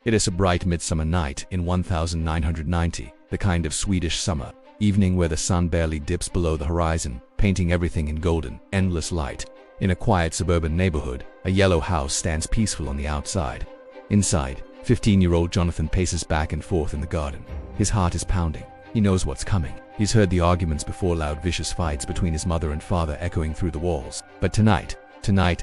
It is a bright midsummer night in 1990, the kind of Swedish summer evening where the sun barely dips below the horizon, painting everything in golden, endless light. In a quiet suburban neighborhood, a yellow house stands peaceful on the outside. Inside, 15-year-old Jonathan paces back and forth in the garden. His heart is pounding. He knows what's coming. He's heard the arguments before, loud, vicious fights between his mother and father echoing through the walls. But tonight,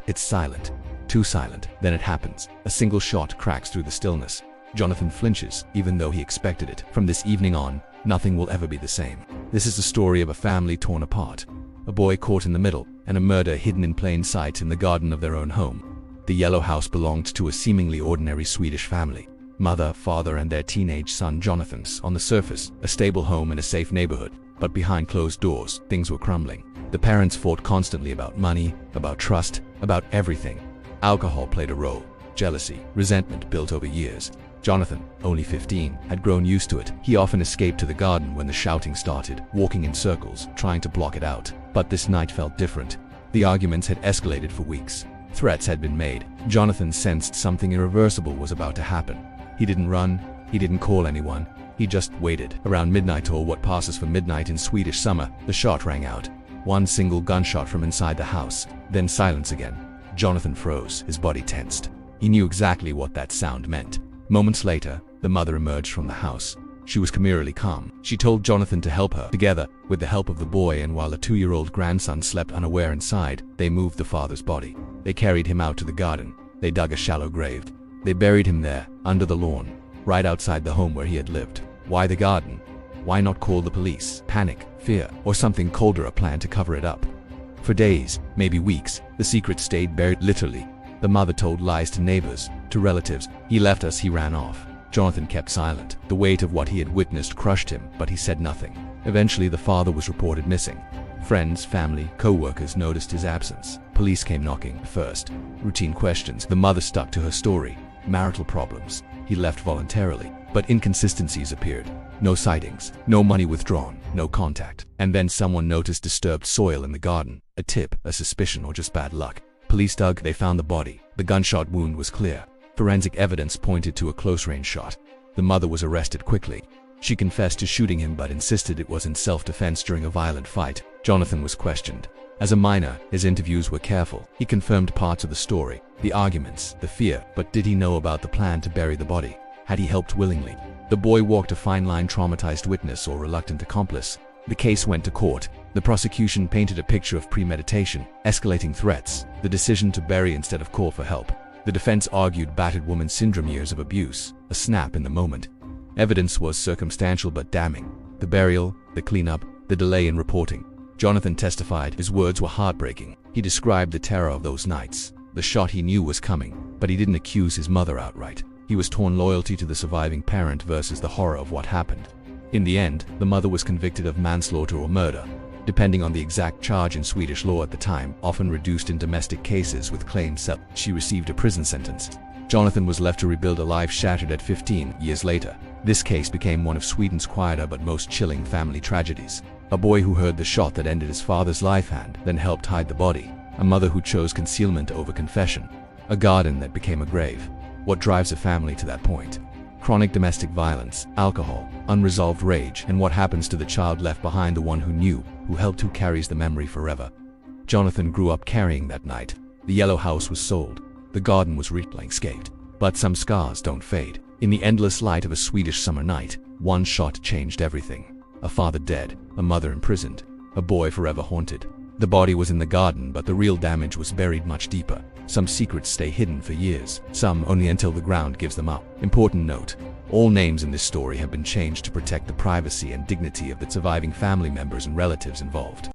it's silent. Too silent. Then it happens. A single shot cracks through the stillness. Jonathan flinches, even though he expected it. From this evening on, nothing will ever be the same. This is the story of a family torn apart, a boy caught in the middle, and a murder hidden in plain sight in the garden of their own home. The yellow house belonged to a seemingly ordinary Swedish family. Mother, father, and their teenage son Jonathan's. On the surface, a stable home in a safe neighborhood. But behind closed doors, things were crumbling. The parents fought constantly about money, about trust, about everything. Alcohol played a role. Jealousy, resentment built over years. Jonathan, only 15, had grown used to it. He often escaped to the garden when the shouting started, walking in circles, trying to block it out. But this night felt different. The arguments had escalated for weeks. Threats had been made. Jonathan sensed something irreversible was about to happen. He didn't run. He didn't call anyone. He just waited. Around midnight, or what passes for midnight in Swedish summer, the shot rang out. One single gunshot from inside the house. Then silence again. Jonathan froze, his body tensed. He knew exactly what that sound meant. Moments later, the mother emerged from the house. She was camerally calm. She told Jonathan to help her. Together, with the help of the boy, and while the 2-year-old grandson slept unaware inside, they moved the father's body. They carried him out to the garden. They dug a shallow grave. They buried him there, under the lawn, right outside the home where he had lived. Why the garden? Why not call the police? Panic, fear, or something colder, a plan to cover it up? For days, maybe weeks, the secret stayed buried, literally. The mother told lies to neighbors, to relatives. He left us, he ran off. Jonathan kept silent. The weight of what he had witnessed crushed him, but he said nothing. Eventually, the father was reported missing. Friends, family, co-workers noticed his absence. Police came knocking. First, routine questions. The mother stuck to her story. Marital problems. He left voluntarily. But inconsistencies appeared. No sightings, no money withdrawn, no contact. And then someone noticed disturbed soil in the garden. A tip, a suspicion, or just bad luck. Police dug, they found the body. The gunshot wound was clear. Forensic evidence pointed to a close-range shot. The mother was arrested quickly. She confessed to shooting him but insisted it was in self-defense during a violent fight. Jonathan was questioned. As a minor, his interviews were careful. He confirmed parts of the story, the arguments, the fear, but did he know about the plan to bury the body? Had he helped willingly? The boy walked a fine line, traumatized witness or reluctant accomplice. The case went to court. The prosecution painted a picture of premeditation, escalating threats, the decision to bury instead of call for help. The defense argued battered woman syndrome, years of abuse, a snap in the moment. Evidence was circumstantial but damning. The burial, the cleanup, the delay in reporting. Jonathan testified. His words were heartbreaking. He described the terror of those nights. The shot he knew was coming, but he didn't accuse his mother outright. He was torn, loyalty to the surviving parent versus the horror of what happened. In the end, the mother was convicted of manslaughter or murder, depending on the exact charge in Swedish law at the time, often reduced in domestic cases with claims settled. She received a prison sentence. Jonathan was left to rebuild a life shattered at 15 years later. This case became one of Sweden's quieter but most chilling family tragedies. A boy who heard the shot that ended his father's life and then helped hide the body. A mother who chose concealment over confession. A garden that became a grave. What drives a family to that point? Chronic domestic violence, alcohol, unresolved rage, and what happens to the child left behind, the one who knew, who helped, who carries the memory forever. Jonathan grew up carrying that night. The yellow house was sold. The garden was landscaped. But some scars don't fade. In the endless light of a Swedish summer night, one shot changed everything. A father dead, a mother imprisoned, a boy forever haunted. The body was in the garden, but the real damage was buried much deeper. Some secrets stay hidden for years, some only until the ground gives them up. Important note: all names in this story have been changed to protect the privacy and dignity of the surviving family members and relatives involved.